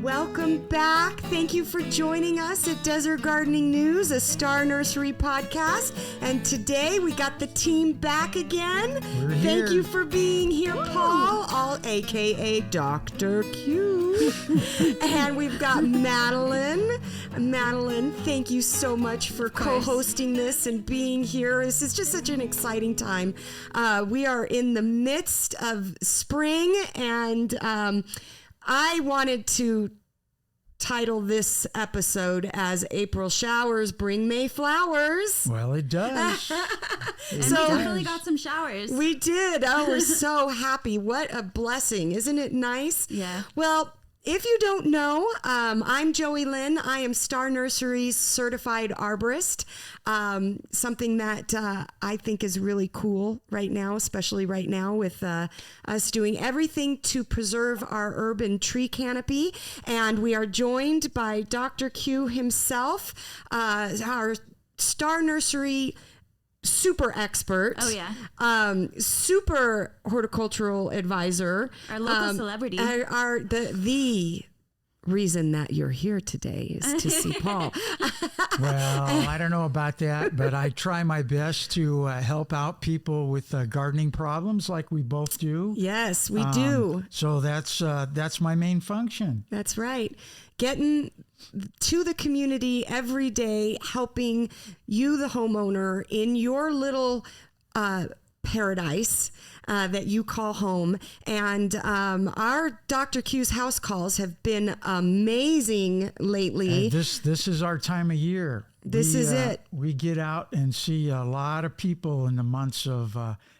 Welcome back. Thank you for joining us at Desert Gardening News, a Star Nursery podcast. And today we got the team back again. Thank you for being here, Paul, aka Dr. Q. And we've got Madeline. Madeline, thank you so much for co-hosting this and being here. This is just such an exciting time. We are in the midst of spring, and I wanted to title this episode as April Showers Bring May Flowers. Well, it does. And so, we definitely got some showers. We did. Oh, we're so happy. What a blessing. Isn't it nice? Yeah. Well, if you don't know, I'm Joey Lynn. I am Star Nursery's certified arborist, something that I think is really cool right now, especially right now with us doing everything to preserve our urban tree canopy. And we are joined by Dr. Q himself, our Star Nursery super expert. Oh, yeah. Super horticultural advisor. Our local celebrity. The reason that you're here today is to see Paul. Well, I don't know about that, but I try my best to help out people with gardening problems like we both do. Yes, we do. So that's my main function. That's right. Getting to the community every day, helping you, the homeowner, in your little paradise that you call home. And our Dr. Q's house calls have been amazing lately. And this is our time of year. This is it. We get out and see a lot of people in the months of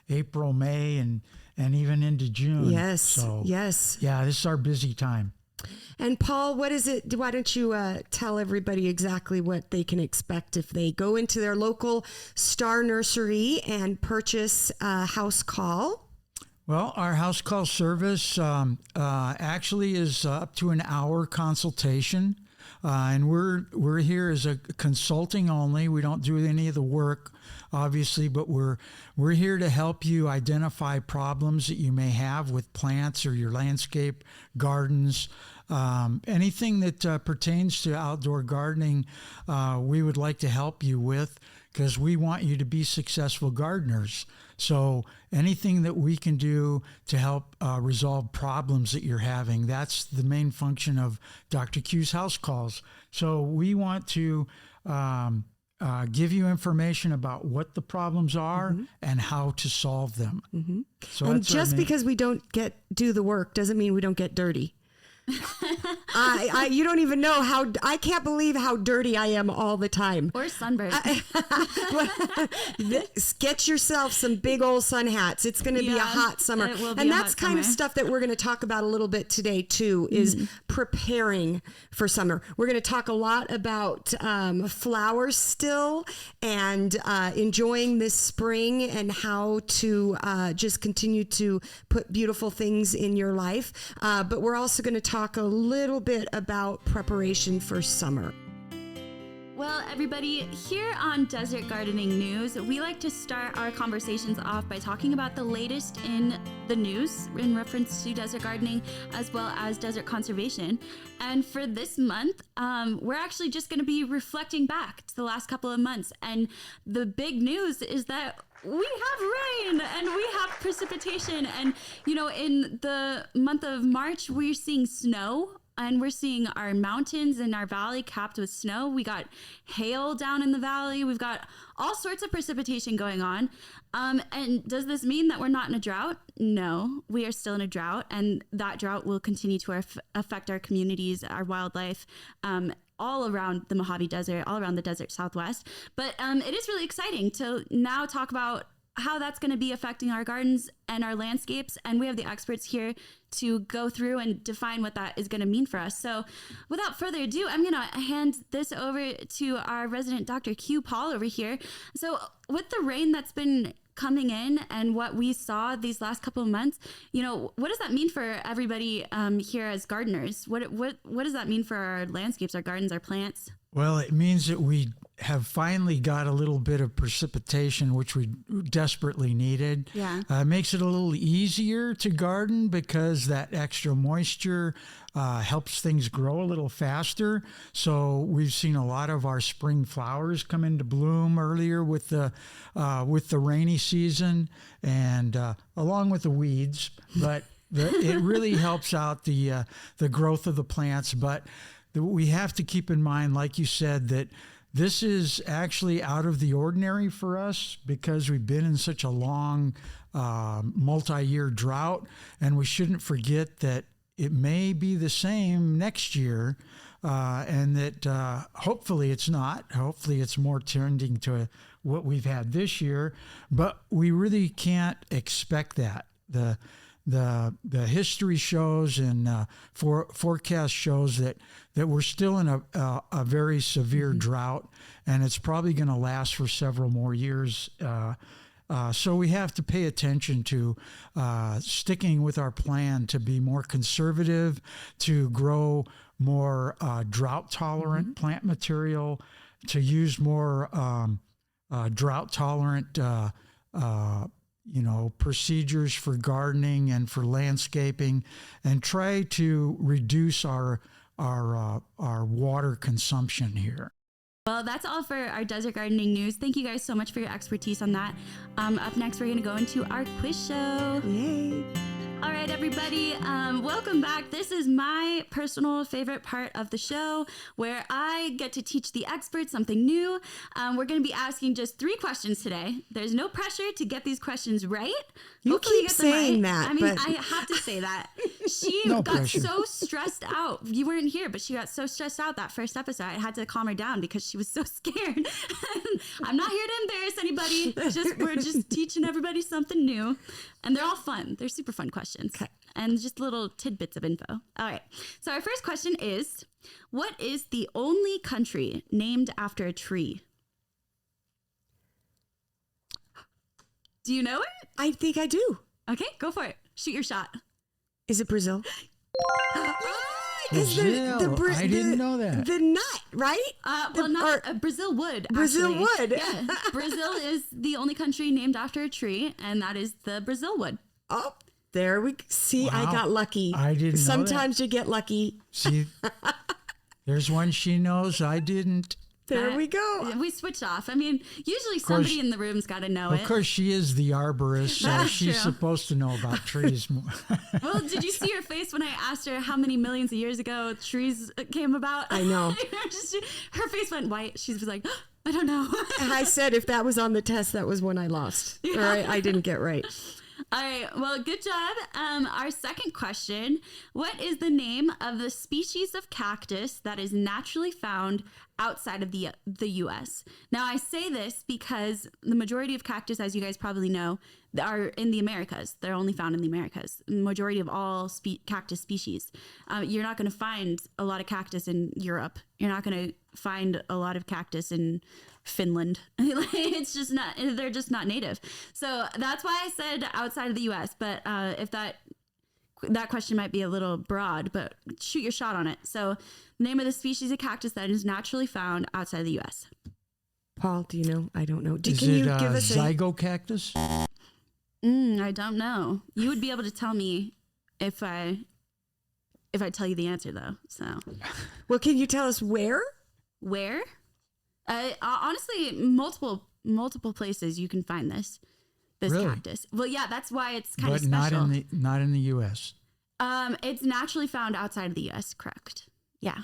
April, May, and even into June. Yes. So, yes. Yeah, this is our busy time. And Paul, what is it? Why don't you tell everybody exactly what they can expect if they go into their local Star Nursery and purchase a house call? Well, our house call service actually is up to an hour consultation. And we're here as a consulting only. We don't do any of the work, obviously, but we're here to help you identify problems that you may have with plants or your landscape gardens. Anything that pertains to outdoor gardening, we would like to help you with, because we want you to be successful gardeners. So anything that we can do to help resolve problems that you're having, that's the main function of Dr. Q's house calls. So we want to give you information about what the problems are and how to solve them. So and just because we don't do the work doesn't mean we don't get dirty. You don't even know how, I can't believe how dirty I am all the time. Or sunburned. Get yourself some big old sun hats. It's going to be a hot summer. And that's kind of stuff that we're going to talk about a little bit today too, is preparing for summer. We're going to talk a lot about flowers still, and enjoying this spring, and how to just continue to put beautiful things in your life. But we're also going to talk a little bit about preparation for summer. Well, everybody, here on Desert Gardening News, we like to start our conversations off by talking about the latest in the news in reference to desert gardening, as well as desert conservation. And for this month, we're actually just going to be reflecting back to the last couple of months. And the big news is that we have rain and we have precipitation. And, you know, in the month of March, we're seeing snow. And we're seeing our mountains and our valley capped with snow. We got hail down in the valley. We've got all sorts of precipitation going on. And does this mean that we're not in a drought? No, we are still in a drought. And that drought will continue to affect our communities, our wildlife, all around the Mojave Desert, all around the desert Southwest. But it is really exciting to now talk about how that's going to be affecting our gardens and our landscapes. And we have the experts here to go through and define what that is going to mean for us. So without further ado, I'm going to hand this over to our resident Dr. Q, Paul, over here. So with the rain that's been coming in and what we saw these last couple of months, you know, what does that mean for everybody here as gardeners? What does that mean for our landscapes, our gardens, our plants? Well, it means that we have finally got a little bit of precipitation, which we desperately needed. Yeah. It makes it a little easier to garden because that extra moisture helps things grow a little faster. So we've seen a lot of our spring flowers come into bloom earlier with the rainy season, and along with the weeds. But it really helps out the growth of the plants. But we have to keep in mind, like you said, that this is actually out of the ordinary for us because we've been in such a long multi-year drought, and we shouldn't forget that it may be the same next year, and that hopefully it's not. Hopefully it's more tending to what we've had this year, but we really can't expect that. The history shows and forecast shows that we're still in a very severe drought, and it's probably going to last for several more years. So we have to pay attention to sticking with our plan to be more conservative, to grow more drought-tolerant plant material, to use more drought-tolerant procedures for gardening and for landscaping, and try to reduce our water consumption here. Well, that's all for our desert gardening news. Thank you guys so much for your expertise on that. Up next, we're going to go into our quiz show. Yay. All right, everybody, welcome back. This is my personal favorite part of the show where I get to teach the experts something new. We're going to be asking just 3 questions today. There's no pressure to get these questions right. You Hopefully keep get them saying right. that. I mean, but... I have to say that. She No got pressure. so stressed out. You weren't here, but she got so stressed out that first episode. I had to calm her down because she was so scared. I'm not here to embarrass anybody. We're just teaching everybody something new. And they're all fun. They're super fun questions. Okay. And just little tidbits of info. All right. So our first question is, what is the only country named after a tree? Do you know it? I think I do. Okay, go for it. Shoot your shot. Is it Brazil? Brazil. I didn't know that. The nut, right? Brazil would. Brazil actually. would. Yeah. Brazil is the only country named after a tree, and that is the Brazil wood. Oh, there we see. I Wow. got lucky. I didn't know Sometimes you get lucky. See, there's one she knows I didn't. There we go. We switch off. I mean, usually somebody in the room's got to know it. Of course, she is the arborist, so That's she's true. supposed to know about trees more. Well, did you see her face when I asked her how many millions of years ago trees came about? I know. Her face went white. She was like, I don't know. And I said if that was on the test, that was when I lost. Yeah. Or I didn't get right. All right. Well, good job. Our second question. What is the name of the species of cactus that is naturally found outside of the U.S.? Now, I say this because the majority of cactus, as you guys probably know, are in the Americas. They're only found in the Americas. The majority of all cactus species. You're not going to find a lot of cactus in Europe. You're not going to find a lot of cactus in Finland. It's just not, they're just not native. So that's why I said outside of the US, but if that question might be a little broad, but shoot your shot on it. So name of the species of cactus that is naturally found outside of the US. Paul, do you know? I don't know. Is Can it you give us zygocactus? I don't know. You would be able to tell me if I tell you the answer though. So Well, can you tell us where? where? Honestly, multiple places you can find this Really? cactus. Well, yeah, that's why it's kind of But special. not in the U.S. It's naturally found outside of the U.S. Correct? Yeah.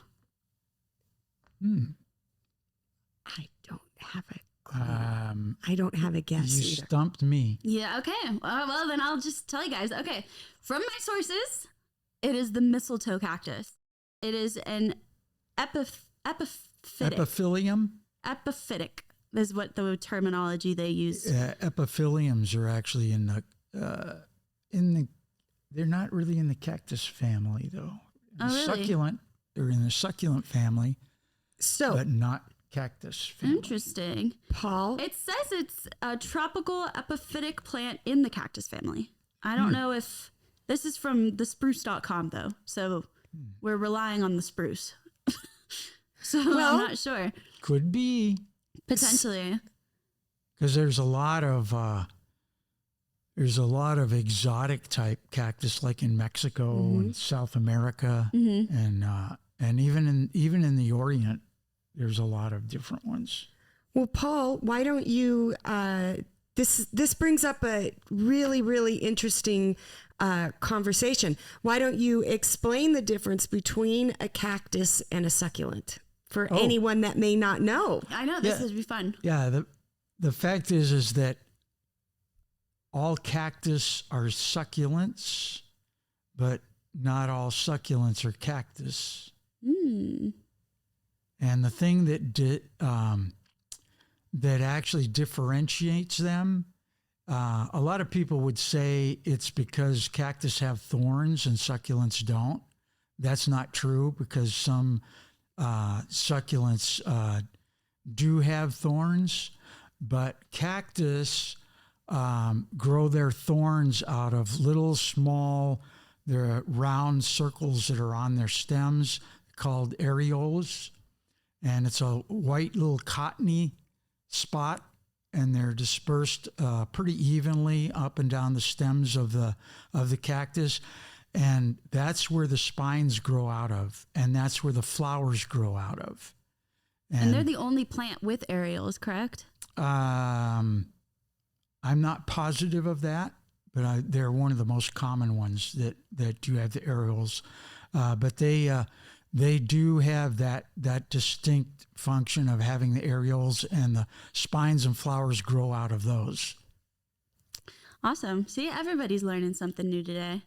I don't have a clue. I don't have a guess You either. stumped me. Yeah. Okay. Well, then I'll just tell you guys. Okay. From my sources, it is the mistletoe cactus. It is an epiphytic. Epiphylium? Epiphytic is what the terminology they use. Epiphyliums are actually in the they're not really in the cactus family though. Really? Succulent, they're in the succulent family, So, but not cactus family. Interesting. Paul, It says it's a tropical epiphytic plant in the cactus family. I don't know if this is from the spruce.com though. So we're relying on the spruce. So Well- I'm not sure. Could be. Potentially. Because there's a lot of exotic type cactus, like in Mexico and South America, and even in the Orient, there's a lot of different ones. Well, Paul, why don't you? This brings up a really, really interesting conversation. Why don't you explain the difference between a cactus and a succulent for anyone that may not know? I know this would be fun. Yeah, the fact is that all cactus are succulents, but not all succulents are cactus. Mm. And the thing that actually differentiates them, a lot of people would say it's because cactus have thorns and succulents don't. That's not true, because some succulents do have thorns, but cactus grow their thorns out of little small, they're round circles that are on their stems called areoles. And it's a white little cottony spot, and they're dispersed pretty evenly up and down the stems of the cactus. And that's where the spines grow out of, and that's where the flowers grow out of. And they're the only plant with areoles, correct? I'm not positive of that, but they're one of the most common ones that do have the areoles. But they do have that distinct function of having the areoles, and the spines and flowers grow out of those. Awesome. See, everybody's learning something new today.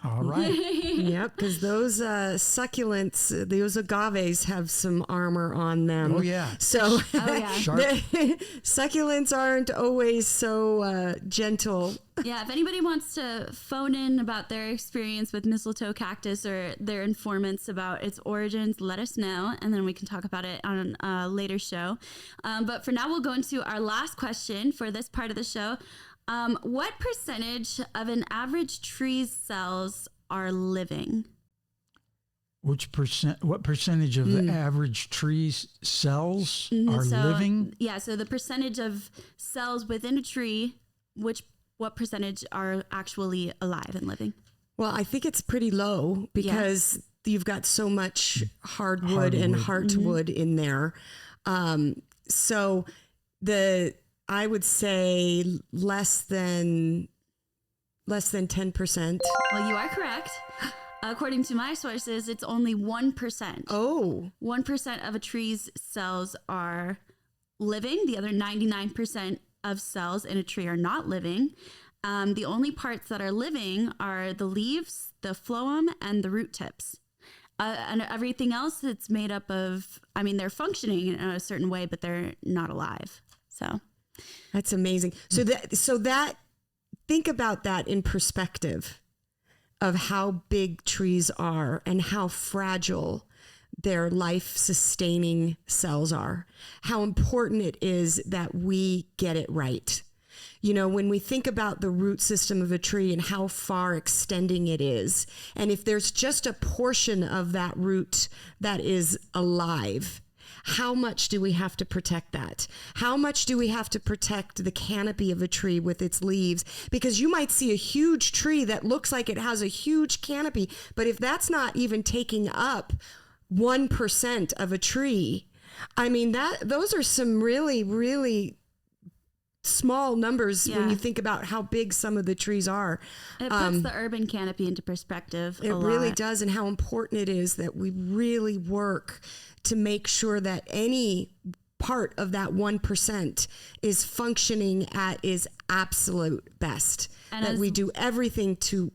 All right. Yep, because those succulents, those agaves have some armor on them. Oh, yeah. So Sharp. succulents aren't always so gentle. Yeah, if anybody wants to phone in about their experience with mistletoe cactus or their informants about its origins, let us know, and then we can talk about it on a later show. But for now, we'll go into our last question for this part of the show. What percentage of an average tree's cells are living? What percentage of the average tree's cells are living? Yeah, so the percentage of cells within a tree, what percentage are actually alive and living? Well, I think it's pretty low because you've got so much hardwood and heartwood in there. So I would say less than 10%. Well, you are correct. According to my sources, it's only 1%. Oh. 1% of a tree's cells are living. The other 99% of cells in a tree are not living. The only parts that are living are the leaves, the phloem, and the root tips. And everything else it's made up of, they're functioning in a certain way, but they're not alive. So that's amazing. So that think about that in perspective of how big trees are and how fragile their life-sustaining cells are. How important it is that we get it right. You know, when we think about the root system of a tree and how far extending it is, and if there's just a portion of that root that is alive, how much do we have to protect that? How much do we have to protect the canopy of a tree with its leaves? Because you might see a huge tree that looks like it has a huge canopy, but if that's not even taking up 1% of a tree, those are some really, really small numbers when you think about how big some of the trees are. It puts the urban canopy into perspective. It really does, and how important it is that we really work to make sure that any part of that 1% is functioning at its absolute best. And that we do everything to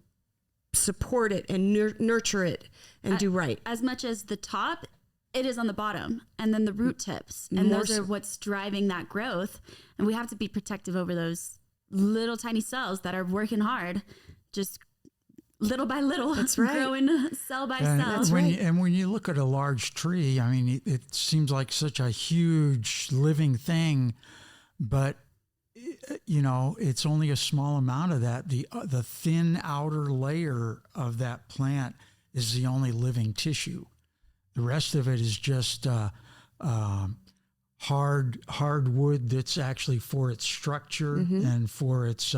support it and nurture it and do right. As much as the top, it is on the bottom, and then the root tips. And those are what's driving that growth. And we have to be protective over those little tiny cells that are working hard, just little by little. That's right. Growing cell by cell. That's right. And when you look at a large tree, it seems like such a huge living thing, but it's only a small amount of that. The thin outer layer of that plant is the only living tissue. The rest of it is just hard wood that's actually for its structure and for its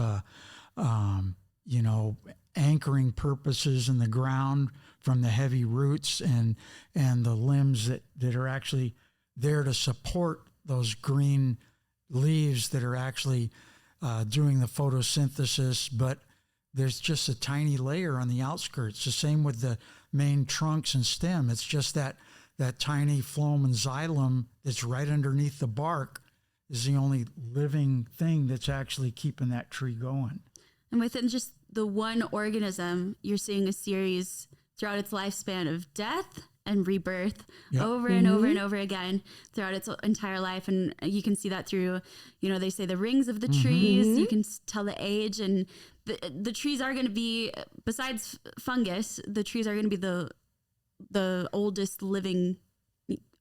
anchoring purposes in the ground from the heavy roots and the limbs that are actually there to support those green leaves that are actually doing the photosynthesis. But there's just a tiny layer on the outskirts. The same with the main trunks and stem. It's just that tiny phloem and xylem that's right underneath the bark is the only living thing that's actually keeping that tree going. And within just the one organism, you're seeing a series throughout its lifespan of death and rebirth over and over and over again throughout its entire life. And you can see that through, they say the rings of the trees. You can tell the age, and the trees are going to be, besides fungus, the trees are going to be the oldest living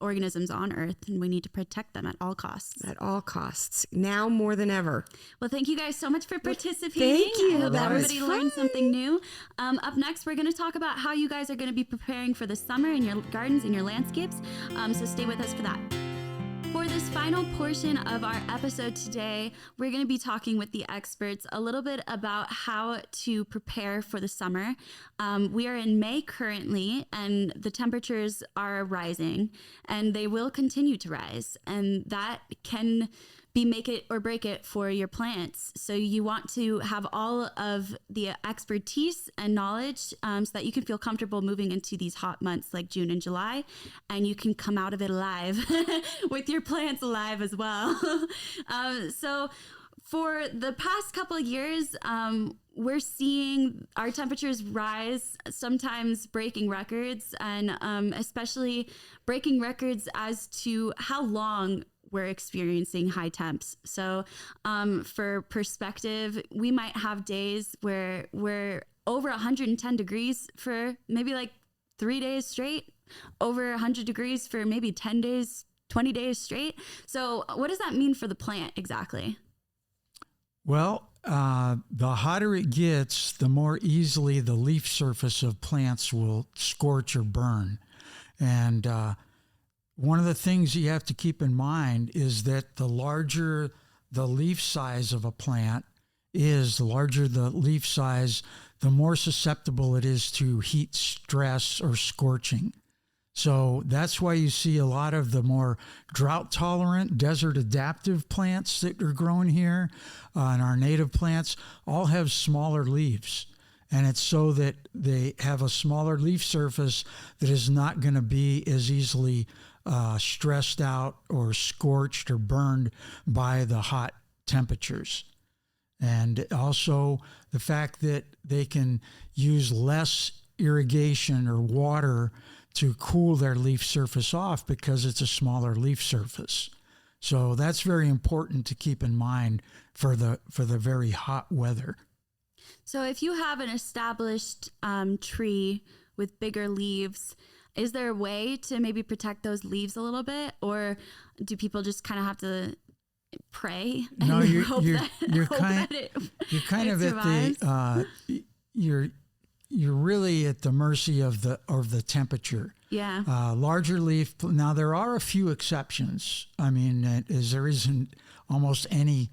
organisms on Earth, and we need to protect them at all costs. At all costs, now more than ever. Well, thank you guys so much for participating. Thank you. I hope That was everybody learned something new. Up next, we're going to talk about how you guys are going to be preparing for the summer in your gardens and your landscapes. So stay with us for that. For this final portion of our episode today, we're going to be talking with the experts a little bit about how to prepare for the summer. We are in May currently, and the temperatures are rising, and they will continue to rise, and that can be make it or break it for your plants. So you want to have all of the expertise and knowledge so that you can feel comfortable moving into these hot months like June and July, and you can come out of it alive with your plants alive as well. So for the past couple of years, we're seeing our temperatures rise, sometimes breaking records, and especially breaking records as to how long we're experiencing high temps. So for perspective, we might have days where we're over 110 degrees for maybe like 3 days straight, over 100 degrees for maybe 10 days, 20 days straight. So what does that mean for the plant exactly? Well, the hotter it gets, the more easily the leaf surface of plants will scorch or burn. And one of the things you have to keep in mind is that the larger the leaf size of a plant is, the larger the leaf size, the more susceptible it is to heat stress or scorching. So that's why you see a lot of the more drought-tolerant, desert-adaptive plants that are grown here, and our native plants, all have smaller leaves. And it's so that they have a smaller leaf surface that is not going to be as easily stressed out or scorched or burned by the hot temperatures. And also the fact that they can use less irrigation or water to cool their leaf surface off because it's a smaller leaf surface. So that's very important to keep in mind for the very hot weather. So if you have an established tree with bigger leaves, is there a way to maybe protect those leaves a little bit, or do people just kind of have to pray and no, you're really at the mercy of the temperature. Yeah. Larger leaf. Now there are a few exceptions. I mean, as there isn't almost any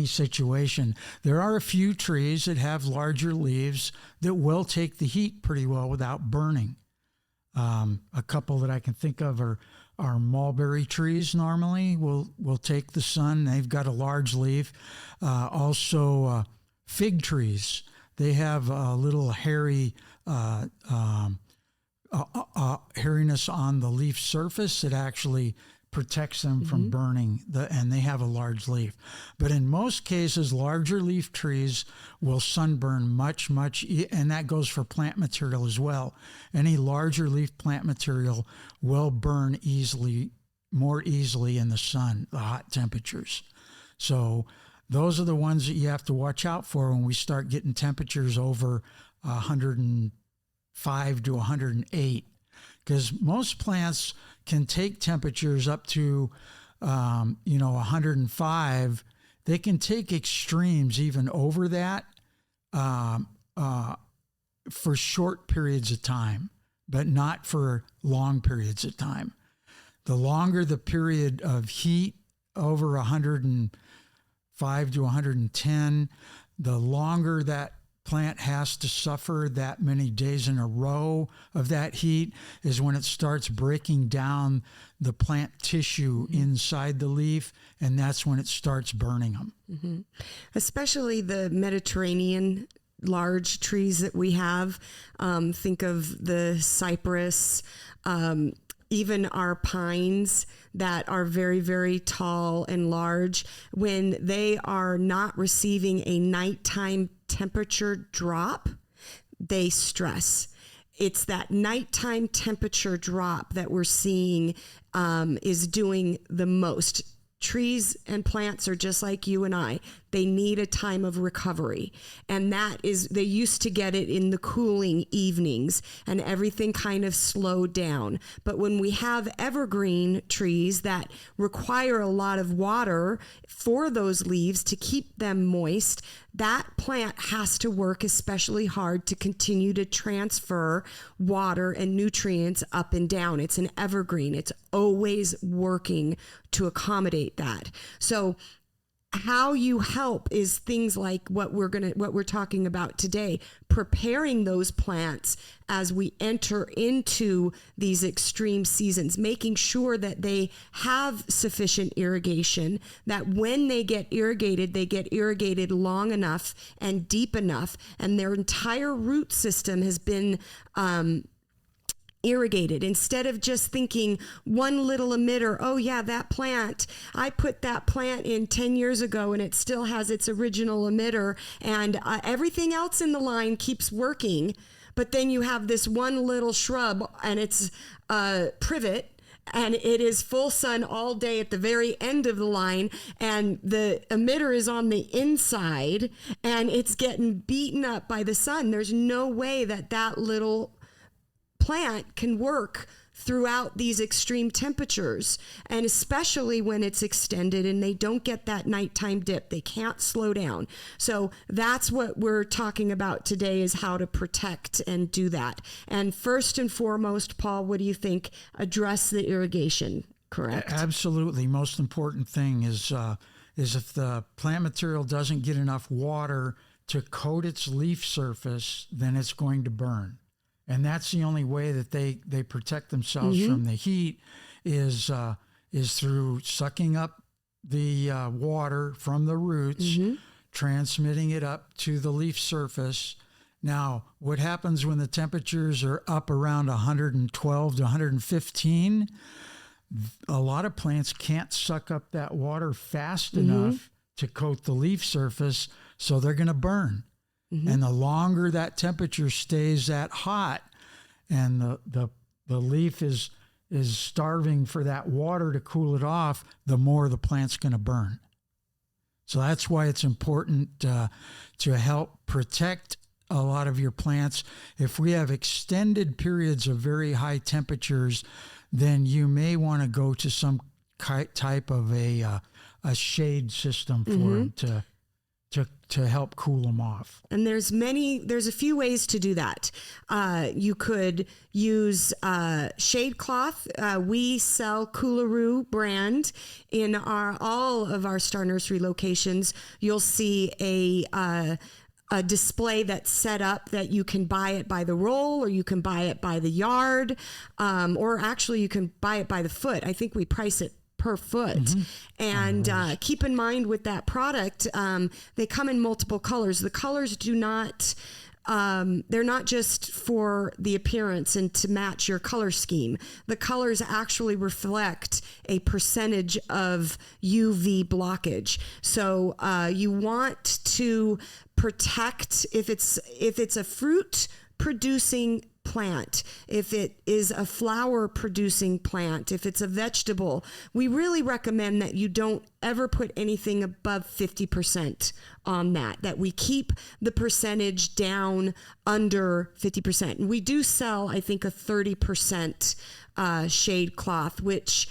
situation. There are a few trees that have larger leaves that will take the heat pretty well without burning. A couple that I can think of are mulberry trees. Normally will take the sun. They've got a large leaf. Also fig trees. They have a little hairy hairiness on the leaf surface that actually protects them from burning, and they have a large leaf. But in most cases, larger leaf trees will sunburn much, and that goes for plant material as well. Any larger leaf plant material will burn more easily in the sun, the hot temperatures. So those are the ones that you have to watch out for when we start getting temperatures over 105 to 108. Because most plants can take temperatures up to, 105. They can take extremes even over that for short periods of time. but not for long periods of time. The longer the period of heat, over 105 to 110, the longer that plant has to suffer that many days in a row of that heat is when it starts breaking down the plant tissue inside the leaf, and that's when it starts burning them. Mm-hmm. Especially the Mediterranean large trees that we have. Think of the cypress, even our pines that are very, very tall and large. When they are not receiving a nighttime temperature drop, they stress. It's that nighttime temperature drop that we're seeing is doing the most. Trees and plants are just like you and I. They need a time of recovery. And that is, they used to get it in the cooling evenings and everything kind of slowed down. But when we have evergreen trees that require a lot of water for those leaves to keep them moist, that plant has to work especially hard to continue to transfer water and nutrients up and down. It's an evergreen. It's always working to accommodate that. So how you help is things like what we're talking about today, preparing those plants as we enter into these extreme seasons, making sure that they have sufficient irrigation, that when they get irrigated long enough and deep enough, and their entire root system has been irrigated, instead of just thinking one little emitter, oh yeah, that plant, I put that plant in 10 years ago and it still has its original emitter, and everything else in the line keeps working. But then you have this one little shrub and it's privet, and it is full sun all day at the very end of the line, and the emitter is on the inside and it's getting beaten up by the sun. There's no way that that little plant can work throughout these extreme temperatures, and especially when it's extended and they don't get that nighttime dip. They can't slow down. So that's what we're talking about today, is how to protect and do that. And first and foremost, Paul, what do you think? Address the irrigation, correct? Absolutely. Most important thing is if the plant material doesn't get enough water to coat its leaf surface, then it's going to burn. And that's the only way that they protect themselves from the heat is through sucking up the water from the roots, transmitting it up to the leaf surface. Now, what happens when the temperatures are up around 112 to 115? A lot of plants can't suck up that water fast enough to coat the leaf surface, so they're going to burn. And the longer that temperature stays that hot and the leaf is starving for that water to cool it off, the more the plant's going to burn. So that's why it's important to help protect a lot of your plants. If we have extended periods of very high temperatures, then you may want to go to some type of a shade system for them to help cool them off. And there's a few ways to do that. You could use shade cloth. We sell Coolaroo brand in all of our Star Nursery locations. You'll see a display that's set up that you can buy it by the roll, or you can buy it by the yard, or actually you can buy it by the foot. I think we price it per foot. And keep in mind with that product, they come in multiple colors. The colors do not, they're not just for the appearance and to match your color scheme. The colors actually reflect a percentage of UV blockage. So you want to protect, if it's a fruit producing plant, if it is a flower producing plant, if it's a vegetable, we really recommend that you don't ever put anything above 50% on that we keep the percentage down under 50%. And we do sell, I think, a 30% shade cloth, which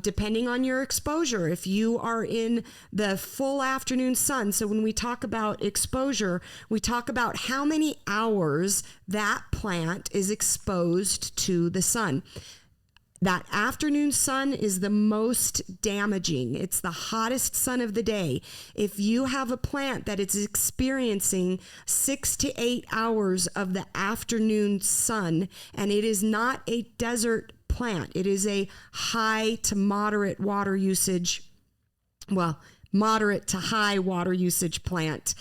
depending on your exposure. If you are in the full afternoon sun, so when we talk about exposure, we talk about how many hours that plant is exposed to the sun. That afternoon sun is the most damaging. It's the hottest sun of the day. If you have a plant that is experiencing 6 to 8 hours of the afternoon sun, and it is not a desert plant, it is a high to moderate water usage, moderate to high water usage plant,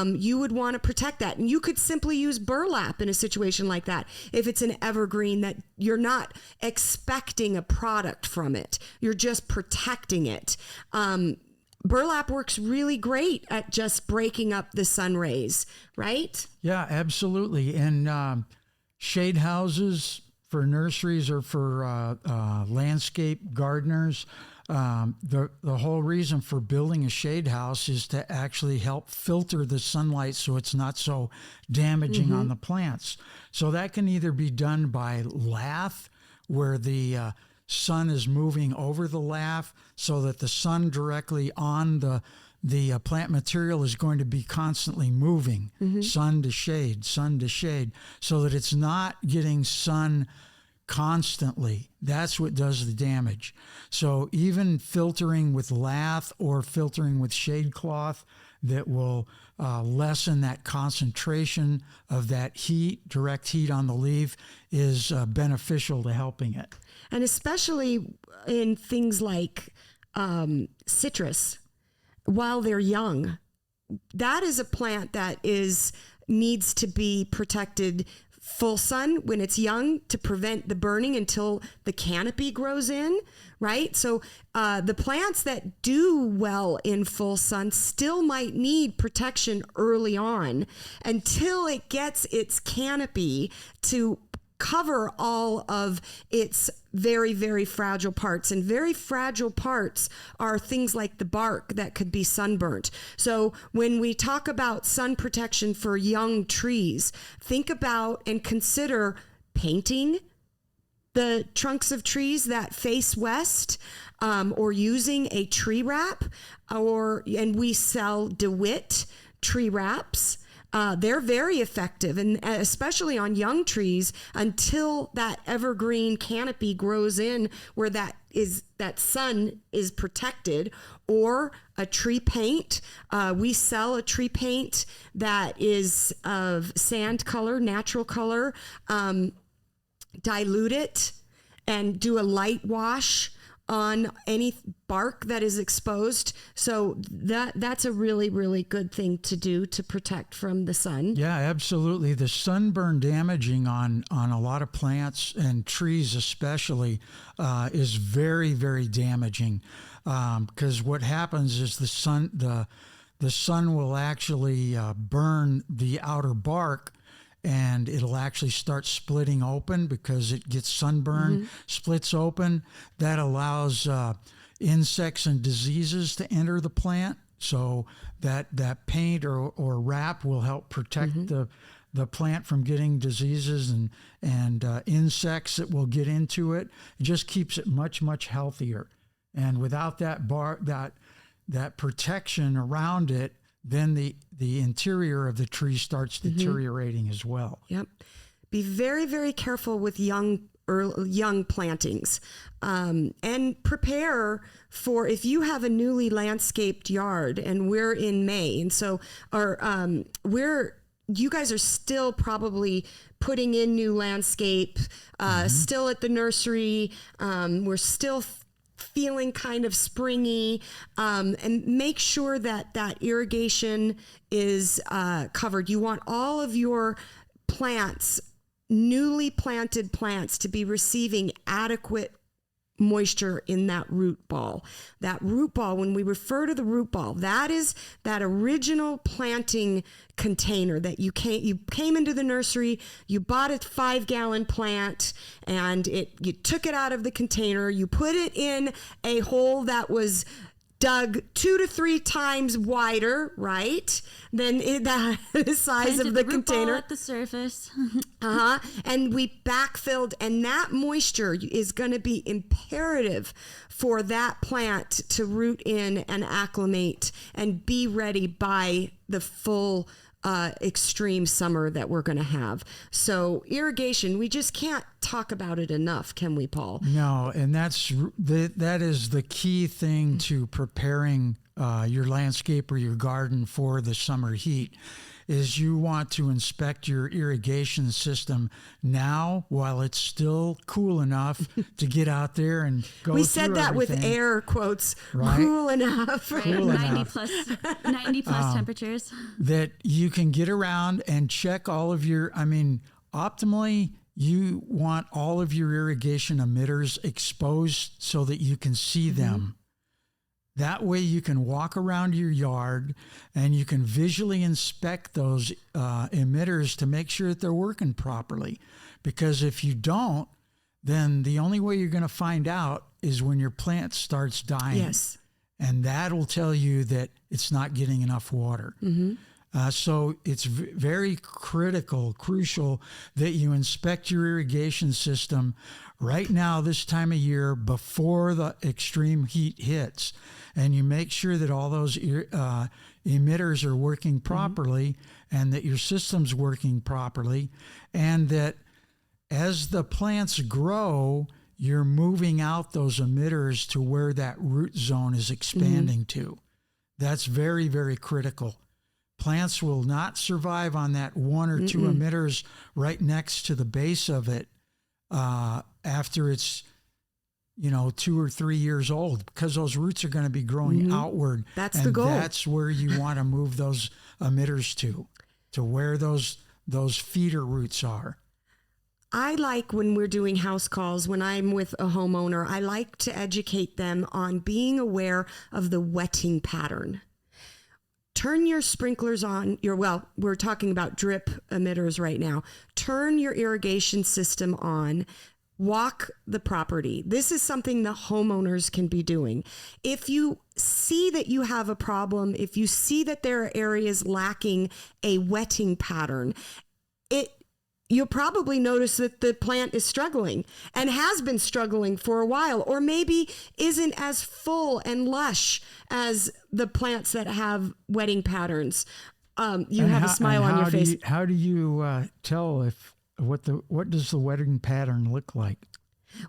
you would want to protect that. And you could simply use burlap in a situation like that. If it's an evergreen that you're not expecting a product from it, you're just protecting it. Burlap works really great at just breaking up the sun rays, right? Yeah, absolutely. And shade houses for nurseries or for landscape gardeners, the whole reason for building a shade house is to actually help filter the sunlight so it's not so damaging on the plants. So that can either be done by lath, where the sun is moving over the lath so that the sun directly on the plant material is going to be constantly moving, sun to shade, so that it's not getting sun constantly. That's what does the damage. So even filtering with lath or filtering with shade cloth that will lessen that concentration of that heat, direct heat on the leaf, is beneficial to helping it. And especially in things like citrus, while they're young, that is a plant that needs to be protected full sun when it's young to prevent the burning until the canopy grows in, right? So the plants that do well in full sun still might need protection early on until it gets its canopy to cover all of its very, very fragile parts. And very fragile parts are things like the bark that could be sunburnt. So when we talk about sun protection for young trees, think about and consider painting the trunks of trees that face west, or using a tree wrap, and we sell DeWitt tree wraps. They're very effective, and especially on young trees until that evergreen canopy grows in where that sun is protected. Or a tree paint. We sell a tree paint that is of sand color, natural color. Dilute it and do a light wash on any bark that is exposed. So that's a really, really good thing to do to protect from the sun. Yeah, absolutely. The sunburn damaging on a lot of plants and trees especially is very, very damaging, because what happens is the sun will actually burn the outer bark, and it'll actually start splitting open because it gets sunburned, splits open. That allows insects and diseases to enter the plant. So that paint or wrap will help protect the plant from getting diseases and insects that will get into it. It just keeps it much, much healthier. And without that protection around it, then the interior of the tree starts deteriorating as well. Yep. Be very, very careful with young plantings, and prepare for if you have a newly landscaped yard, and we're in May, and so you guys are still probably putting in new landscape, still at the nursery. We're still feeling kind of springy, and make sure that irrigation is covered. You want all of your plants, newly planted plants, to be receiving adequate moisture in that root ball. That root ball, when we refer to the root ball, that is that original planting container that you came into the nursery, you bought a 5-gallon plant, and you took it out of the container, you put it in a hole that was dug 2 to 3 times wider, right, than the size Planted of the root ball container. at the surface. And we backfilled, and that moisture is going to be imperative for that plant to root in and acclimate and be ready by the full extreme summer that we're going to have. So irrigation, we just can't talk about it enough, can we, Paul? No, and that is the key thing to preparing your landscape or your garden for the summer heat, is you want to inspect your irrigation system now while it's still cool enough to get out there and go We through said that everything. with air quotes, Right. cool enough. Right, Cool 90 enough. plus temperatures. That you can get around and check all of your, optimally, you want all of your irrigation emitters exposed so that you can see them. That way you can walk around your yard and you can visually inspect those emitters to make sure that they're working properly. Because if you don't, then the only way you're going to find out is when your plant starts dying. Yes. And that'll tell you that it's not getting enough water. So it's very crucial that you inspect your irrigation system right now, this time of year, before the extreme heat hits. And you make sure that all those emitters are working properly and that your system's working properly. And that as the plants grow, you're moving out those emitters to where that root zone is expanding to. That's very, very critical. Plants will not survive on that 1 or 2 emitters right next to the base of it after it's 2 or 3 years old, because those roots are going to be growing outward. That's and the goal. That's where you want to move those emitters to where those feeder roots are. I like, when we're doing house calls, when I'm with a homeowner, I like to educate them on being aware of the wetting pattern. Turn your sprinklers on, we're talking about drip emitters right now. Turn your irrigation system on. Walk the property. This is something the homeowners can be doing. If you see that you have a problem, if you see that there are areas lacking a wetting pattern, you'll probably notice that the plant is struggling and has been struggling for a while, or maybe isn't as full and lush as the plants that have wetting patterns. You have a smile on your face. How do you tell what does the wetting pattern look like?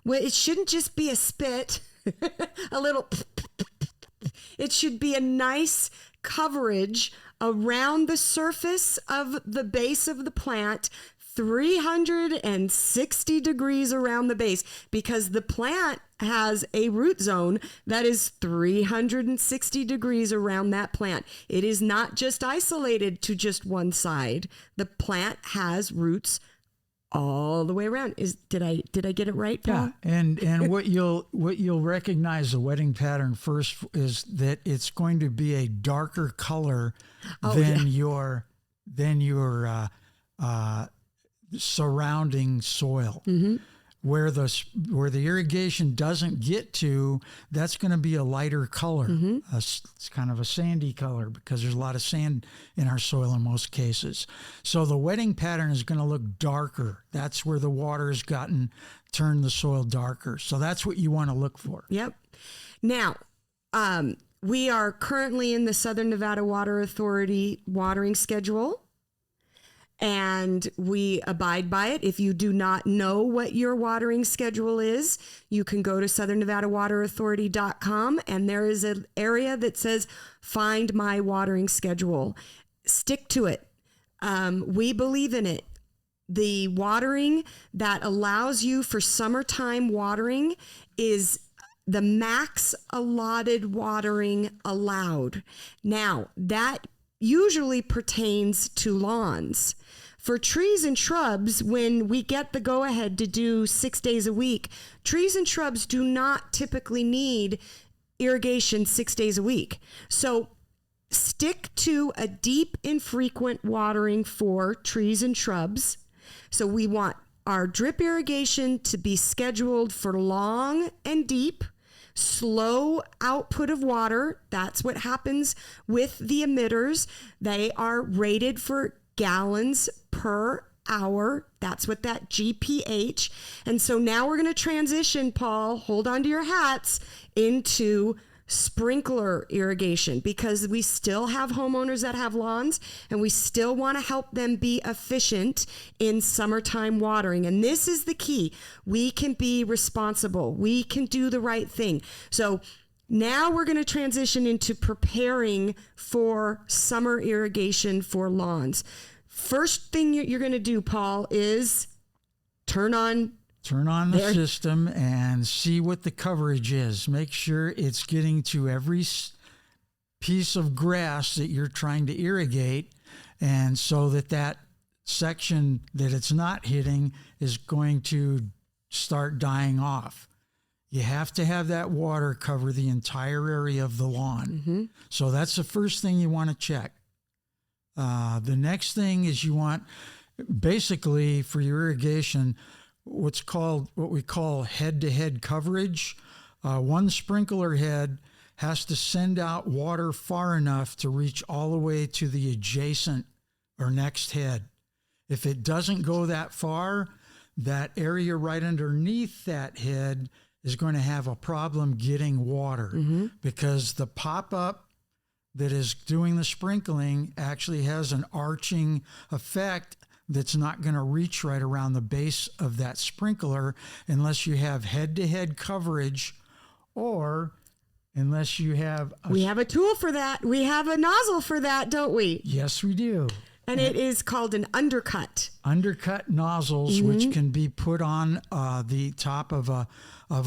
Well, it shouldn't just be a spit, a little. It should be a nice coverage around the surface of the base of the plant, 360 degrees around the base, because the plant has a root zone that is 360 degrees around that plant. It is not just isolated to just one side. The plant has roots all the way around. Did I get it right, Paul? Yeah, and what you'll recognize the wetting pattern first is that it's going to be a darker color than your surrounding soil. Where the irrigation doesn't get to, that's going to be a lighter color. It's kind of a sandy color because there's a lot of sand in our soil in most cases. So the wetting pattern is going to look darker. That's where the water has turned the soil darker. So that's what you want to look for. Yep. Now, we are currently in the Southern Nevada Water Authority watering schedule, and we abide by it. If you do not know what your watering schedule is, you can go to southernnevadawaterauthority.com, and there is an area that says, find my watering schedule. Stick to it. We believe in it. The watering that allows you for summertime watering is the max allotted watering allowed. Now, that usually pertains to lawns. For trees and shrubs, when we get the go-ahead to do 6 days a week, trees and shrubs do not typically need irrigation 6 days a week. So stick to a deep and frequent watering for trees and shrubs. So we want our drip irrigation to be scheduled for long and deep, slow output of water. That's what happens with the emitters. They are rated for gallons per hour. That's what that GPH. And so now we're going to transition, Paul, hold on to your hats, into sprinkler irrigation, because we still have homeowners that have lawns and we still want to help them be efficient in summertime watering. And this is the key. We can be responsible. We can do the right thing. So now we're going to transition into preparing for summer irrigation for lawns. First thing you're going to do, Paul, is turn on the system and see what the coverage is. Make sure it's getting to every piece of grass that you're trying to irrigate, and so that section that it's not hitting is going to start dying off. You have to have that water cover the entire area of the lawn. Mm-hmm. So that's the first thing you want to check. The next thing is you want, basically for your irrigation, what we call head-to-head coverage. One sprinkler head has to send out water far enough to reach all the way to the adjacent or next head. If it doesn't go that far, that area right underneath that head is going to have a problem getting water, mm-hmm. because the pop-up that is doing the sprinkling actually has an arching effect that's not going to reach right around the base of that sprinkler unless you have head-to-head coverage, or unless you have... We have a tool for that. We have a nozzle for that, don't we? Yes, we do. And it is called an undercut. Undercut nozzles, mm-hmm. which can be put on the top of a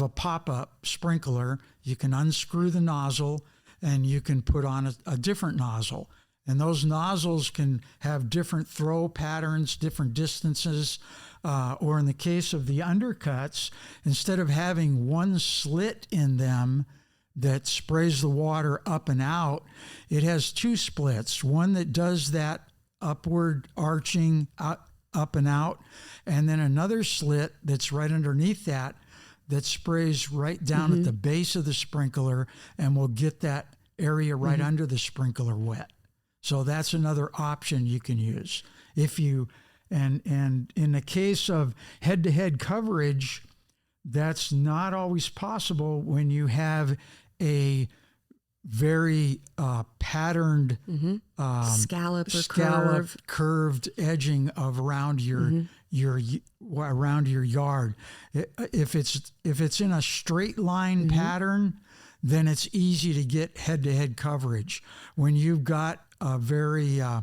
pop-up sprinkler. You can unscrew the nozzle and you can put on a different nozzle. And those nozzles can have different throw patterns, different distances, or in the case of the undercuts, instead of having one slit in them that sprays the water up and out, it has two splits, one that does that upward arching up and out, and then another slit that's right underneath that sprays right down mm-hmm. at the base of the sprinkler and will get that area right mm-hmm. under the sprinkler wet. So that's another option you can use. If you, and in the case of head-to-head coverage, that's not always possible when you have a very patterned mm-hmm. Scallop curved edging of around mm-hmm. around your yard. If it's in a straight line mm-hmm. pattern, then it's easy to get head-to-head coverage. When you've got a very a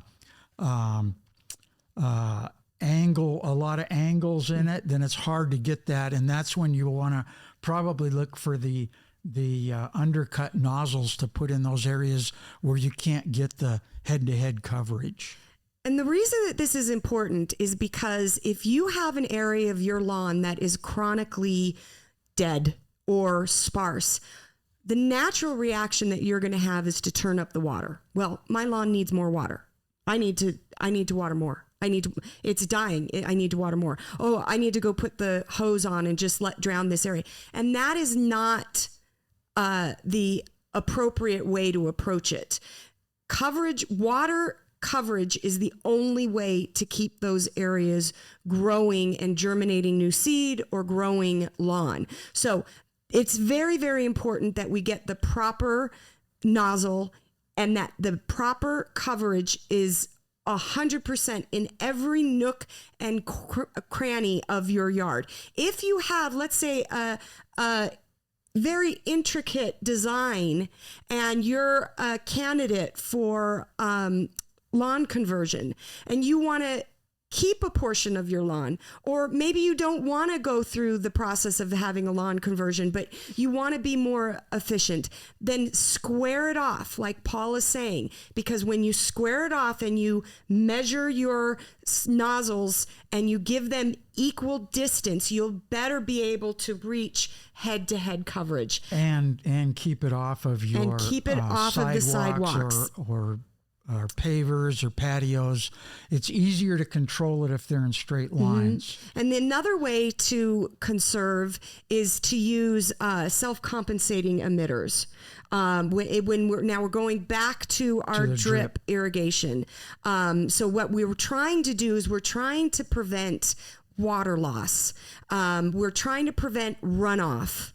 lot of angles in it, then it's hard to get that, and that's when you want to probably look for the undercut nozzles to put in those areas where you can't get the head-to-head coverage. And the reason that this is important is because if you have an area of your lawn that is chronically dead or sparse, the natural reaction that you're going to have is to turn up the water. Well, my lawn needs more water. I need to water more. It's dying. I need to water more. Oh, I need to go put the hose on and just drown this area. And that is not the appropriate way to approach it. Water coverage is the only way to keep those areas growing and germinating new seed or growing lawn. So it's very, very important that we get the proper nozzle and that the proper coverage is 100% in every nook and cranny of your yard. If you have, let's say, a very intricate design and you're a candidate for lawn conversion and you want to keep a portion of your lawn, or maybe you don't want to go through the process of having a lawn conversion, but you want to be more efficient, then square it off, like Paul is saying, because when you square it off and you measure your nozzles and you give them equal distance, you'll better be able to reach head-to-head coverage and keep it off of your of the sidewalks or or pavers or patios, it's easier to control it if they're in straight lines. And another way to conserve is to use self-compensating emitters. We're going back to our drip irrigation. So what we were trying to do is we're trying to prevent water loss. We're trying to prevent runoff.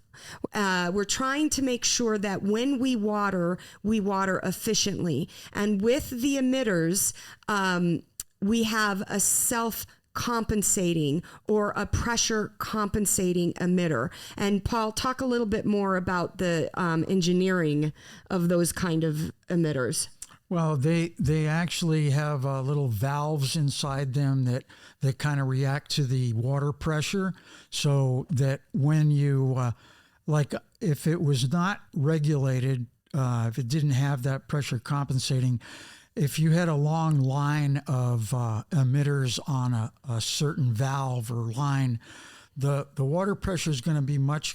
We're trying to make sure that when we water efficiently. And with the emitters, we have a self-compensating or a pressure compensating emitter. And Paul, talk a little bit more about the engineering of those kind of emitters. Well, they actually have little valves inside them that kind of react to the water pressure, so that when you like if it was not regulated, if it didn't have that pressure compensating, if you had a long line of emitters on a certain valve or line, the water pressure is going to be much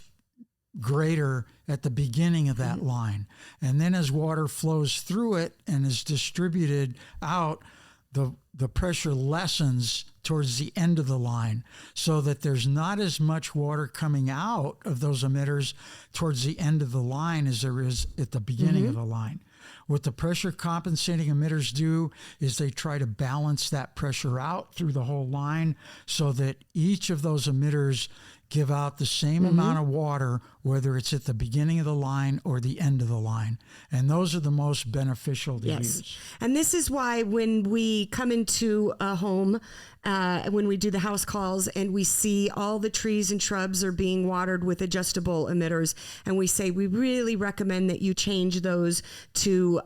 greater at the beginning of that line. And then as water flows through it and is distributed out, the pressure lessens towards the end of the line, so that there's not as much water coming out of those emitters towards the end of the line as there is at the beginning of the line. What the pressure compensating emitters do is they try to balance that pressure out through the whole line, so that each of those emitters give out the same amount of water, whether it's at the beginning of the line or the end of the line. And those are the most beneficial to use. And this is why when we come into a home, when we do the house calls and we see all the trees and shrubs are being watered with adjustable emitters, and we say we really recommend that you change those to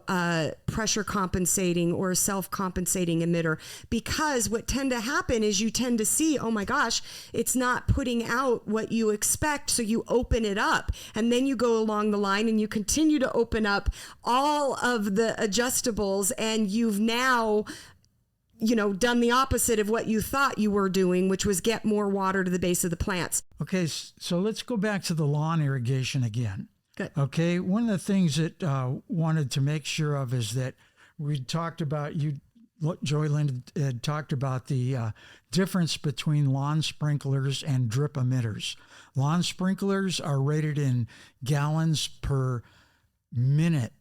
pressure compensating or self-compensating emitter, because what tend to happen is you tend to see, oh my gosh, it's not putting out what you expect, so you open it up, and then you go along the line and you continue to open up all of the adjustables, and you've now done the opposite of what you thought you were doing, which was get more water to the base of the plants. Okay, so let's go back to the lawn irrigation again. Good. Okay, one of the things that wanted to make sure of is that we talked about, Joy Lynn had talked about the difference between lawn sprinklers and drip emitters. Lawn sprinklers are rated in gallons per minute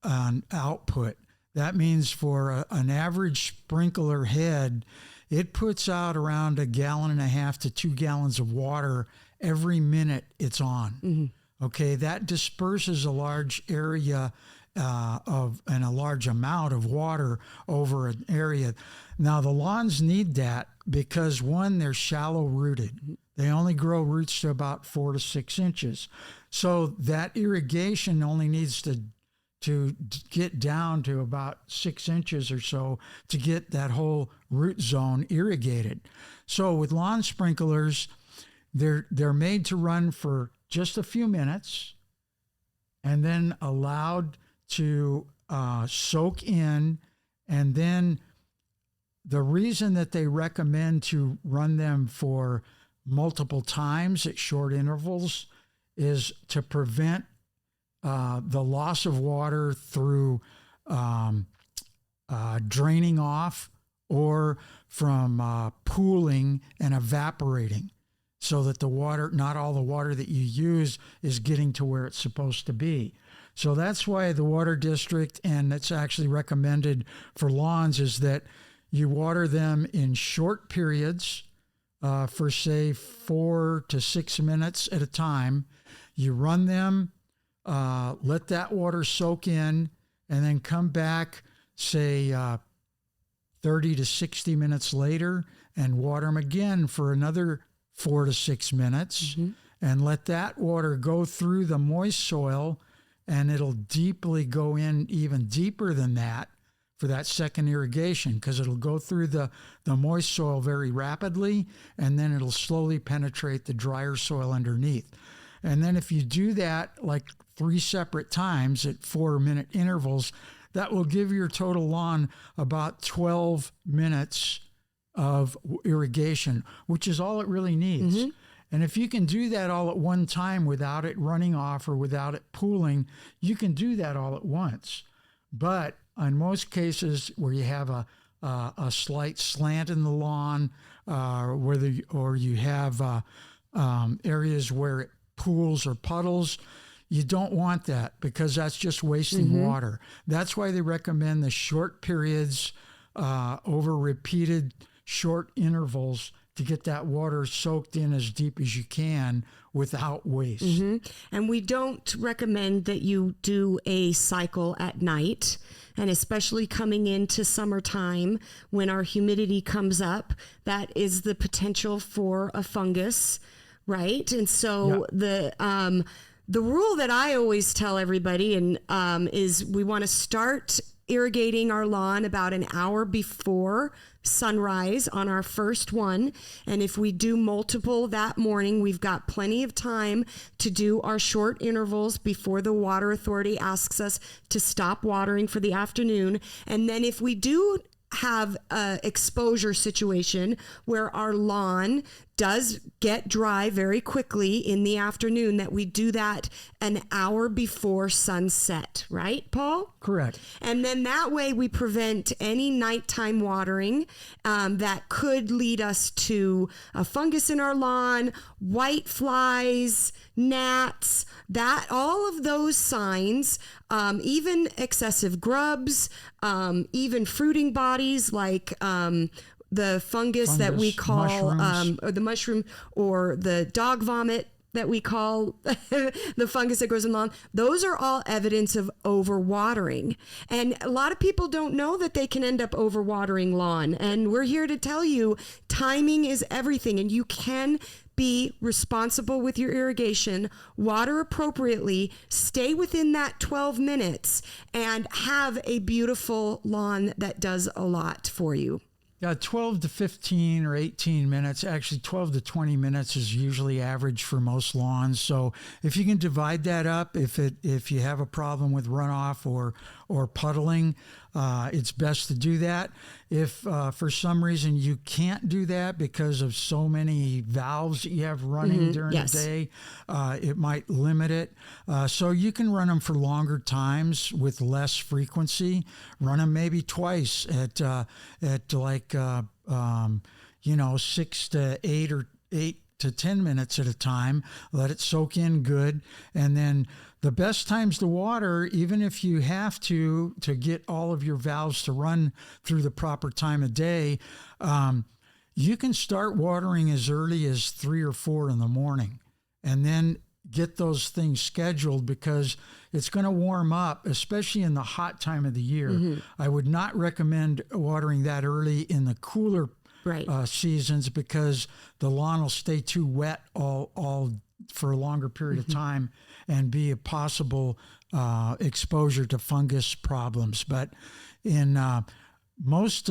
on output. That means for an average sprinkler head, it puts out around 1.5 gallons to 2 gallons of water every minute it's on. Okay, that disperses a large area and a large amount of water over an area. Now, the lawns need that because, one, they're shallow rooted. They only grow roots to about 4 to 6 inches. So that irrigation only needs to get down to about 6 inches or so to get that whole root zone irrigated. So with lawn sprinklers, they're made to run for just a few minutes and then allowed to soak in. And then the reason that they recommend to run them for multiple times at short intervals is to prevent the loss of water through draining off or from pooling and evaporating, so that the water, not all the water that you use is getting to where it's supposed to be. So that's why the water district, and it's actually recommended for lawns, is that you water them in short periods for say 4 to 6 minutes at a time. You run them, let that water soak in, and then come back, say 30 to 60 minutes later, and water them again for another 4 to 6 minutes, and let that water go through the moist soil, and it'll deeply go in even deeper than that for that second irrigation, because it'll go through the moist soil very rapidly, and then it'll slowly penetrate the drier soil underneath. And then if you do that like 3 separate times at 4-minute intervals, that will give your total lawn about 12 minutes of irrigation, which is all it really needs. And if you can do that all at one time without it running off or without it pooling, you can do that all at once. But in most cases where you have a slight slant in the lawn, or you have areas where it pools or puddles, you don't want that because that's just wasting water. That's why they recommend the short periods over repeated short intervals to get that water soaked in as deep as you can without waste. And we don't recommend that you do a cycle at night, and especially coming into summertime when our humidity comes up, that is the potential for a fungus, right? And so the rule that I always tell everybody is we want to start irrigating our lawn about an hour before sunrise on our first one. And if we do multiple that morning, we've got plenty of time to do our short intervals before the water authority asks us to stop watering for the afternoon. And then if we do have a exposure situation where our lawn does get dry very quickly in the afternoon, that we do that an hour before sunset, right, Paul? Correct. And then that way we prevent any nighttime watering that could lead us to a fungus in our lawn, white flies, gnats, that all of those signs, even excessive grubs, even fruiting bodies like the fungus that we call or the mushroom or the dog vomit that we call the fungus that grows in lawn. Those are all evidence of overwatering. And a lot of people don't know that they can end up overwatering lawn. And we're here to tell you timing is everything, and you can be responsible with your irrigation, water appropriately, stay within that 12 minutes, and have a beautiful lawn that does a lot for you. Yeah, 12 to 15 or 18 minutes. Actually, 12 to 20 minutes is usually average for most lawns. So if you can divide that up, if you have a problem with runoff or puddling, it's best to do that. If for some reason you can't do that because of so many valves that you have running during the day, it might limit it. So you can run them for longer times with less frequency. Run them maybe twice at like 6 to 8 or 8 to 10 minutes at a time. Let it soak in good, and then the best times to water, even if you have to get all of your valves to run through the proper time of day, you can start watering as early as 3 or 4 in the morning, and then get those things scheduled because it's going to warm up, especially in the hot time of the year. I would not recommend watering that early in the cooler seasons because the lawn will stay too wet all for a longer period of time and be a possible exposure to fungus problems. But in most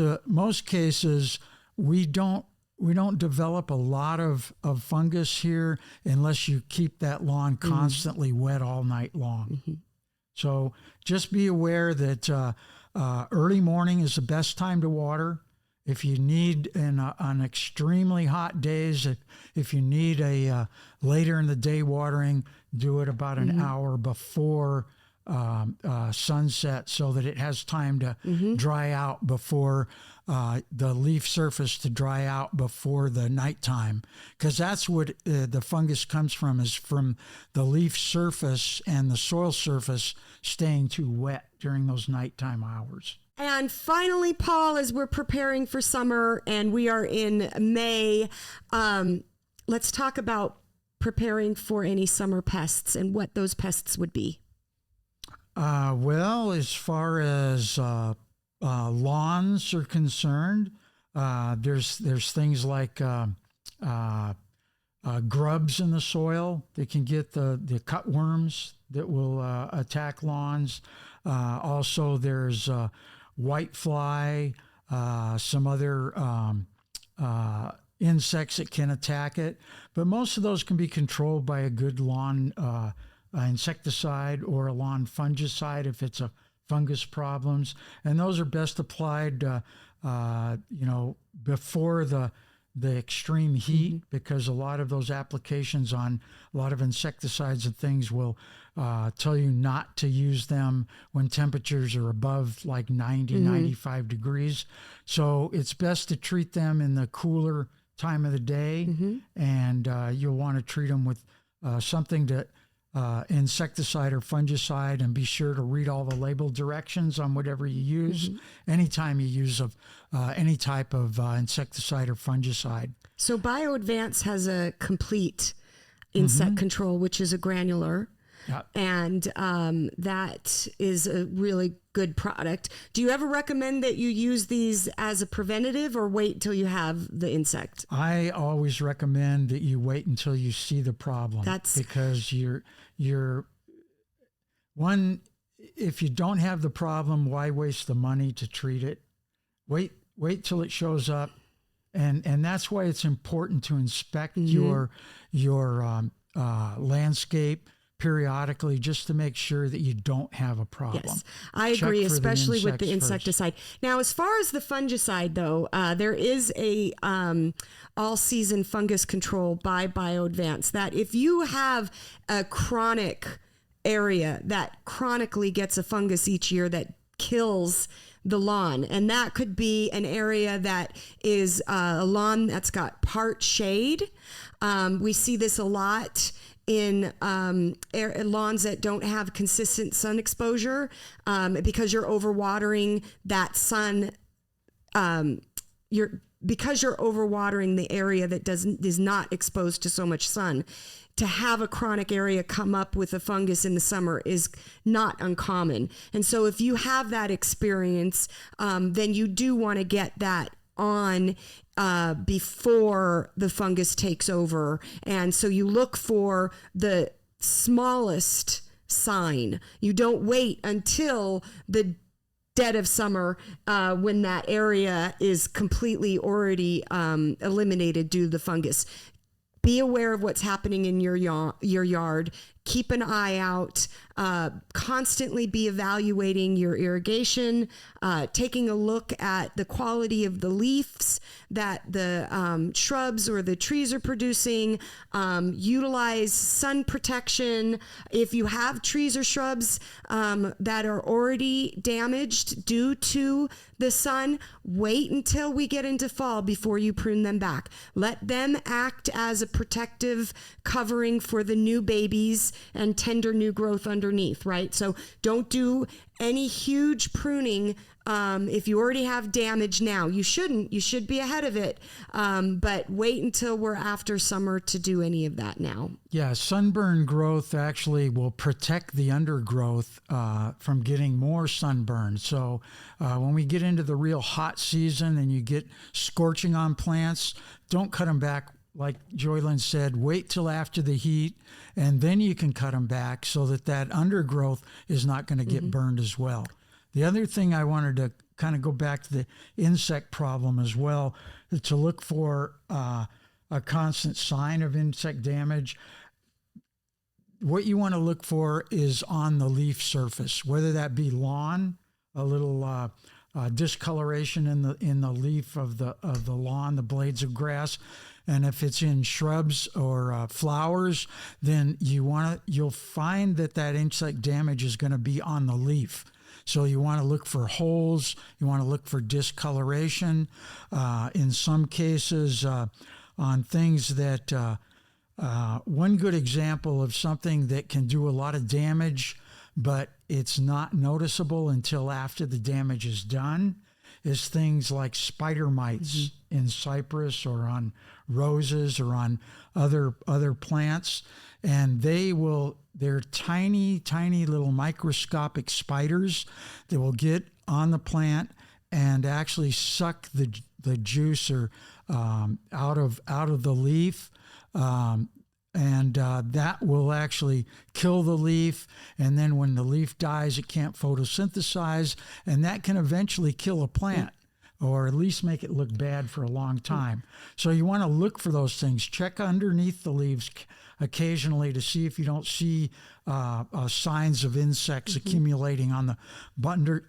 cases, we don't develop a lot of fungus here unless you keep that lawn constantly wet all night long. So just be aware that early morning is the best time to water. If you need on extremely hot days, if you need a later in the day watering, do it about an hour before sunset so that it has time to dry out before the leaf surface to dry out before the nighttime, because that's what the fungus comes from, is from the leaf surface and the soil surface staying too wet during those nighttime hours. And finally, Paul, as we're preparing for summer and we are in May, let's talk about preparing for any summer pests and what those pests would be. Well, as far as lawns are concerned, there's things like grubs in the soil. They can get the cutworms that will attack lawns. Also, there's white fly, some other insects that can attack it. But most of those can be controlled by a good lawn insecticide or a lawn fungicide if it's a fungus problems. And those are best applied, before the extreme heat, because a lot of those applications on a lot of insecticides and things will tell you not to use them when temperatures are above like 90, 95 degrees. So it's best to treat them in the cooler time of the day, and you'll want to treat them with something that insecticide or fungicide, and be sure to read all the label directions on whatever you use anytime you use any type of insecticide or fungicide. So BioAdvance has a complete insect control, which is a granular. Yep. And that is a really good product. Do you ever recommend that you use these as a preventative, or wait till you have the insect? I always recommend that you wait until you see the problem. That's because you're one, if you don't have the problem, why waste the money to treat it? Wait till it shows up. And that's why it's important to inspect your landscape periodically, just to make sure that you don't have a problem. Yes, I agree, especially with the insecticide. Now, as far as the fungicide, though, there is a all-season fungus control by BioAdvance that if you have a chronic area that chronically gets a fungus each year that kills the lawn, and that could be an area that is a lawn that's got part shade. We see this a lot in lawns that don't have consistent sun exposure, because you're overwatering that sun. Because you're overwatering the area that is not exposed to so much sun. To have a chronic area come up with a fungus in the summer is not uncommon. And so if you have that experience, then you do want to get that on before the fungus takes over. And so you look for the smallest sign. You don't wait until the dead of summer when that area is completely already eliminated due to the fungus. Be aware of what's happening in your yard. Keep an eye out. Constantly be evaluating your irrigation, taking a look at the quality of the leaves that the shrubs or the trees are producing. Utilize sun protection. If you have trees or shrubs that are already damaged due to the sun, wait until we get into fall before you prune them back. Let them act as a protective covering for the new babies and tender new growth underneath, right? So don't do any huge pruning if you already have damage now. You shouldn't. You should be ahead of it. But wait until we're after summer to do any of that now. Yeah, sunburn growth actually will protect the undergrowth from getting more sunburn. So when we get into the real hot season and you get scorching on plants, don't cut them back. Like Joylyn said, wait till after the heat, and then you can cut them back so that undergrowth is not going to get burned as well. The other thing I wanted to kind of go back to the insect problem as well, to look for a constant sign of insect damage. What you want to look for is on the leaf surface, whether that be lawn, a little discoloration in the leaf of the lawn, the blades of grass. And if it's in shrubs or flowers, then you'll find that insect damage is going to be on the leaf. So you want to look for holes. You want to look for discoloration. In some cases, on things that one good example of something that can do a lot of damage, but it's not noticeable until after the damage is done, is things like spider mites in cypress or on roses or on other plants. And they're tiny, tiny little microscopic spiders that will get on the plant and actually suck the juice or out of the leaf. And that will actually kill the leaf. And then when the leaf dies, it can't photosynthesize. And that can eventually kill a plant, or at least make it look bad for a long time. So you want to look for those things. Check underneath the leaves occasionally to see if you don't see signs of insects accumulating on the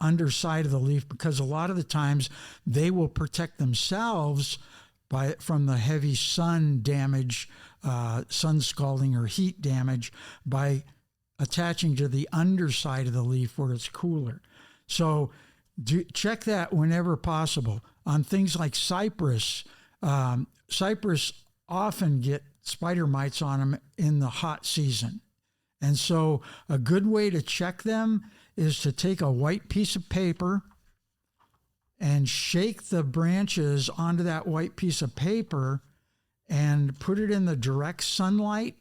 underside of the leaf, because a lot of the times they will protect themselves from the heavy sun damage, sun scalding or heat damage by attaching to the underside of the leaf where it's cooler. So check that whenever possible. On things like cypress, cypress often get spider mites on them in the hot season. And so a good way to check them is to take a white piece of paper and shake the branches onto that white piece of paper and put it in the direct sunlight.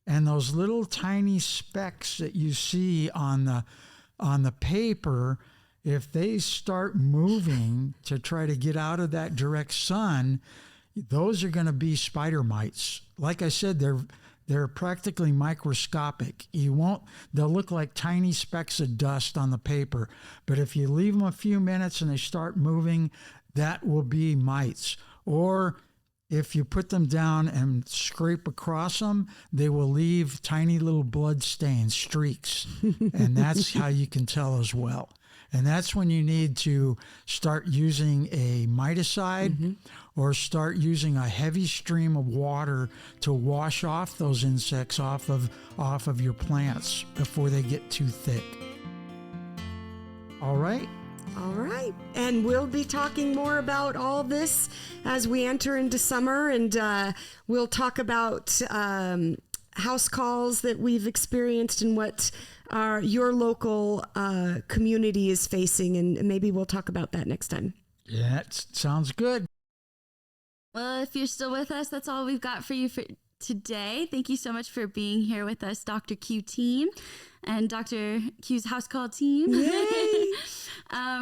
And those little tiny specks that you see on the paper, if they start moving to try to get out of that direct sun, those are going to be spider mites. Like I said, they're practically microscopic. They'll look like tiny specks of dust on the paper. But if you leave them a few minutes and they start moving, that will be mites. Or if you put them down and scrape across them, they will leave tiny little blood stains, streaks. And that's how you can tell as well. And that's when you need to start using a miticide or start using a heavy stream of water to wash off those insects off of your plants before they get too thick. All right? All right. And we'll be talking more about all this as we enter into summer, and we'll talk about house calls that we've experienced and what your local community is facing, and maybe we'll talk about that next time. Yeah, it sounds good. Well, if you're still with us, that's all we've got for you for today. Thank you so much for being here with us, Dr. Q team and Dr. Q's house call team. Yay!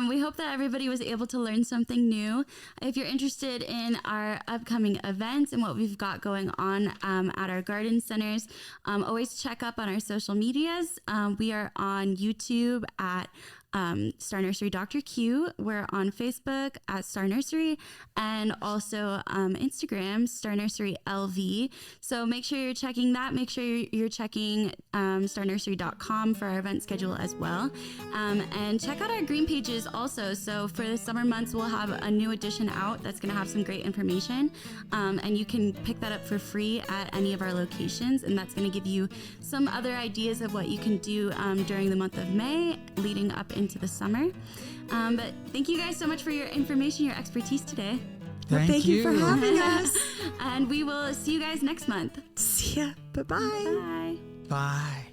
We hope that everybody was able to learn something new. If you're interested in our upcoming events and what we've got going on at our garden centers, always check up on our social medias. We are on YouTube at Star Nursery Dr. Q. We're on Facebook at Star Nursery, and also Instagram, Star Nursery LV. So make sure you're checking that. Make sure you're checking starnursery.com for our event schedule as well. And check out our green pages also. So for the summer months, we'll have a new edition out that's going to have some great information. And you can pick that up for free at any of our locations. And that's going to give you some other ideas of what you can do during the month of May leading up into the summer. But thank you guys so much for your information, your expertise today. Thank you for having us. And we will see you guys next month. See ya. Bye-bye. Bye. Bye.